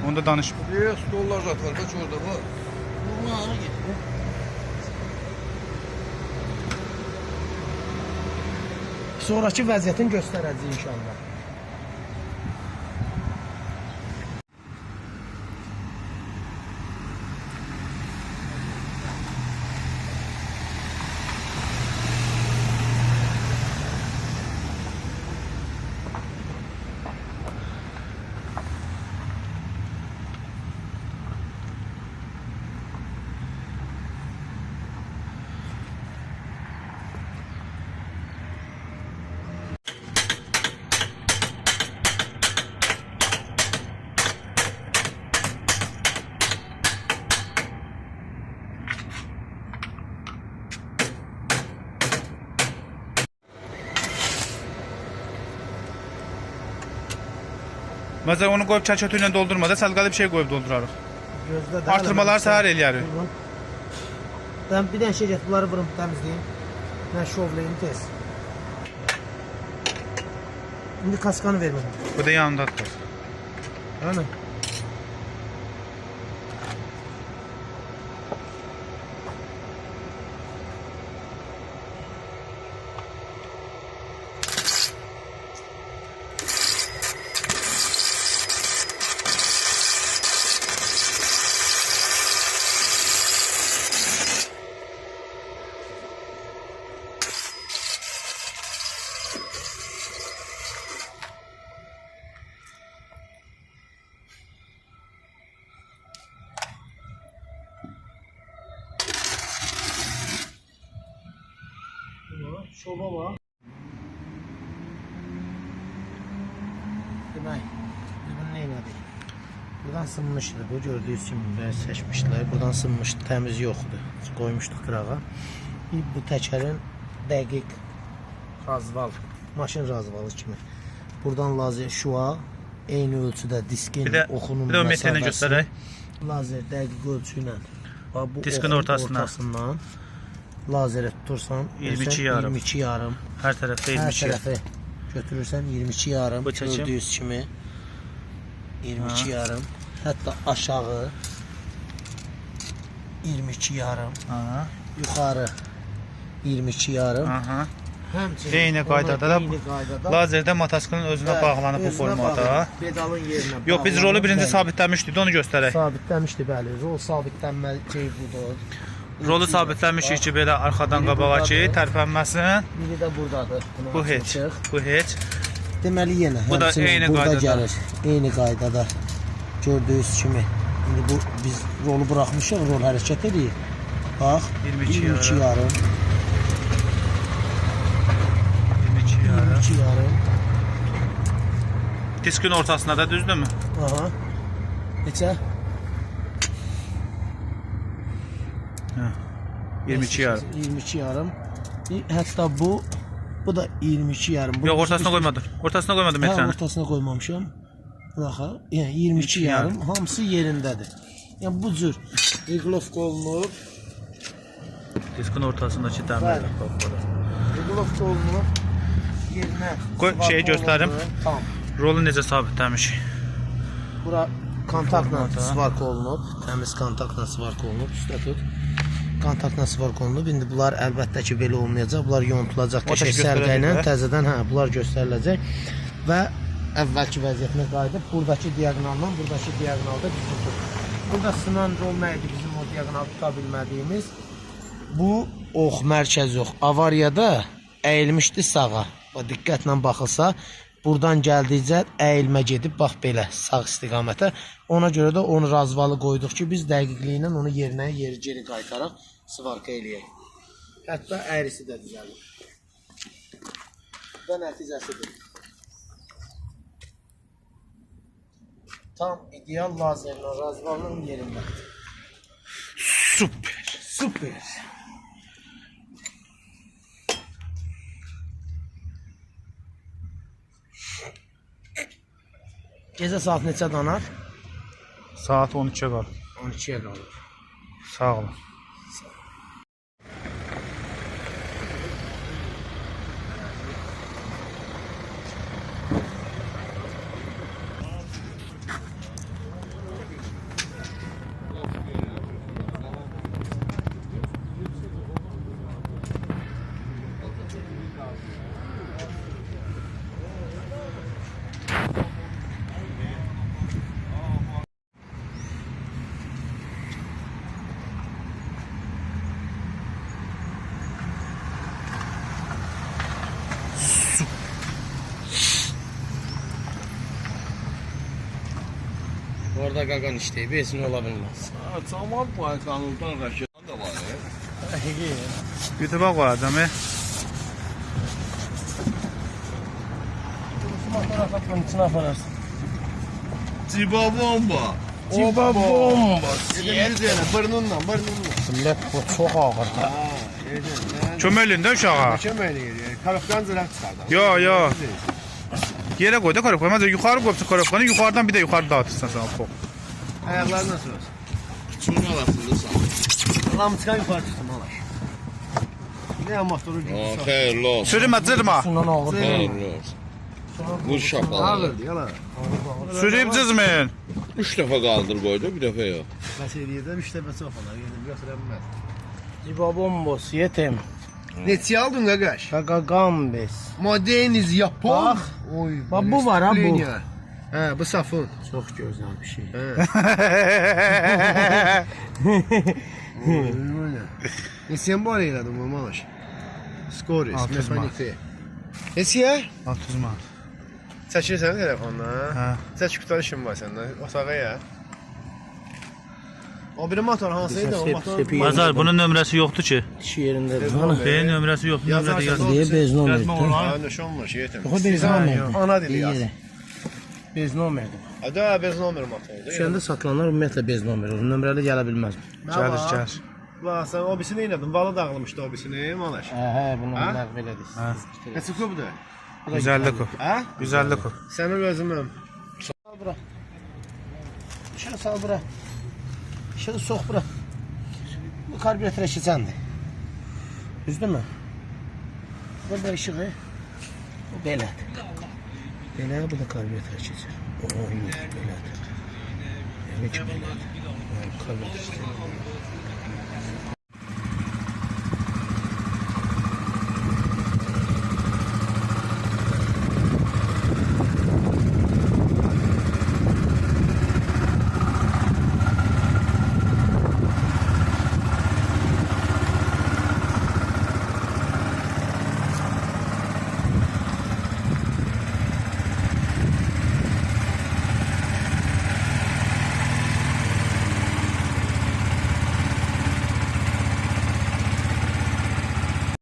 Onda danış. Buraya stollar zat var. Kaç orada var. Bu ağa gitti. Sonraki vəziyyətini göstərəcəyik inşallah. Mesela onu koyup çaçotuyla doldurmada səlqəli bir şey koyup doldurarıq. Gözlə də Artırmalar səhər eləyərik. Ben bir dənə şey get, bunları vurum, təmizləyim. Mən şovlayım tez. İndi kaskanı verməm. Bu da yanındadır. Değil mi? Şova var. Demək, biz bunu neylədik? Buradan sınmışdı, bu gördüyünüz kimi böyle seçmişler. Buradan sınmışdı, təmiz yoxdur. Koymuştuk qırağa. Bu təkərin dəqiq razval, maşın razvalı kimi. Buradan lazer şua, eyni ölçüdə diskin oxunun bir de o metalini göstərək. Lazer dəqiq ölçü ilə bu diskin ortasından lazerə tutursan 22 yarım. 22 yarım. Hər tərəfdə 22. Hər tərəfə götürürsən 22 yarım. Bu çəkim. Gördüyünüz kimi 22 yarım. Hətta aşağı 22 yarım. Aha. Yuxarı 22 yarım. Aha. Həmçinin Eyni qaydada da lazerdə motosikletin özünə bağlanıb bu formada. Pedalın yerinə. Yox, biz rolu birinci sabitlənmişdik, onu göstərək. Sabitlənmişdi, bəli. Rol sabitlənmə şey budur. Rolu sabitlənmişik ki, belə arxadan qabağa ki, tərpənməsin. Biri də buradadır. Bu heç. Bu heç. Deməli yenə Bu da həmçinin eyni burada qaydada. gəlir. Eyni qaydada. Gördüyünüz kimi. İndi bu biz rolu buraxmışıq, rol hərəkət edir. Bax, 22 22 yarım. 22 yarım. 22 yarım. Diskin ortasında da düzdürmü? Aha. Neçə? 22 yarım. 22 yarım. Hətta bu da 22 yarım. Yox, ortasına qoymadım. Ortasına qoymadım Hə, ekranı. ortasına qoymamışam. Buraxa. Yəni 22 yarım hamısı yerindədir. Yəni bu cür reqlovka olunub. Diskin ortasındakı dəmirlər qapıda. Reqlovka olunub. Yerinə Qoy şeyi göstərim. Tamam. Rolu necə sabitlənmişik. Bura kontaktla svarka olunub. Təmiz kontaktla svarka olunub. Üstə tut. Kontaktla svarka olunub. İndi bunlar əlbəttə ki belə olmayacaq. Bunlar yontulacaq qəşəng sərqə ilə. Təzədən bunlar göstəriləcək və əvvəlki vəziyyətinə qayıdıb buradakı diaqonaldan buradakı diaqonalda biz tutuq. Burada sınan rol nə idi bizim o diaqonal tuta bilmədiyimiz? Bu ox, mərkəz yox. Avariyada əyilmişdi sağa. Diqqətlə baxılsa, buradan gəldikcə əyilmə gedib, bax belə, sağ istiqamətə. Ona görə də onu razvalı qoyduq ki, biz dəqiqliyi onu yerinə geri qaytaraq, svarka eləyək. Hətta əyrisi də düzəlir. Və nəticəsidir. Tam ideal lazerlə razvalının yerində. Super. Super. Gecə saat neçə danar? Saat 12'ye qalır. 12'ye qalır. Sağ olun. Orada qaqan işləyib, bezin ola bilməz. Tamam bu ay kanundan Rəşidən də var. YouTube'a koyacağım. Fotoğrafın içine apararsın. Ciba bomba. Ciba bomba. Yeri deyələ, bırnınla. Millət bu çox ağır. Ha, Çömelinde uşağa. Kömək eləyir. Karafkan zıraq çıxardı. Yo. Yere koy da korkma. Hadi yukarı koysun korkmanı. Yukarıdan bir de yukarı dağıtırsan sana pok. Ayaqları nasıl olsun? Çuğun arasında sağ. Lam çıxan yuxarı çıxsın alaş. Ne motoru gibi. Xeyirli olsun. Sürüme zırma. Bundan ağır. Xeyirli olsun. Bu şapalı. Ağırdır yalan. Sürüyüp zızmayın. 3 dəfə qaldır qoydu, bir dəfə yox. Bəs eləyirəm, 3 dəfə çox olar. Yedim, götürəmməz. Ciba bombos, yetim. Neçə aldın qaqaş? Qaqambes. Modeniz Yapon. Bax. Oy. Bax, bu var ha, bu. Hə, bu safın. Çox gözəl bir şey. Neçə var elədin bu maaş? Skores, 600 manat. mexaniki. Neçə? 30 manat. Çəkirsən telefondan? Hə. Çək qutar işin var səndən. Otağa ya. O biri motor hansıydı? O motor. Bazar bunun nömrəsi yoxdur ki. Kişi yerindədir. Ana. Beyin nömrəsi yoxdur. Nömrədə yaz. Deyə bez nomer. Yazma olar. Ha, ne olmuş yetim. Yox, bez nomer. Ana dili yaz. Bez nomerdir. Ada bez nomer motoru. Düşəndə satılanlar ümumiyyətlə bez nomer olur. Nömrəli gələ bilməz. Gəlir. Bax, sən obisini elədin. Balı dağılmışdı obisini, malaş. Hə, bunu ləğv elədik. Neçə kubdur? 150 kub. Hə? 150 kub. Sənin özümüm. Sal bura. İşığı sal bura. İşığı sox bura. Bu karbüratör eşicəndir. Düzdürmü? Burada işığı. Bu belədir. Belə, bu da karbüratör eşicər. O, yox, belədir. Yəni ki, belədir. Karbüratör eşicər.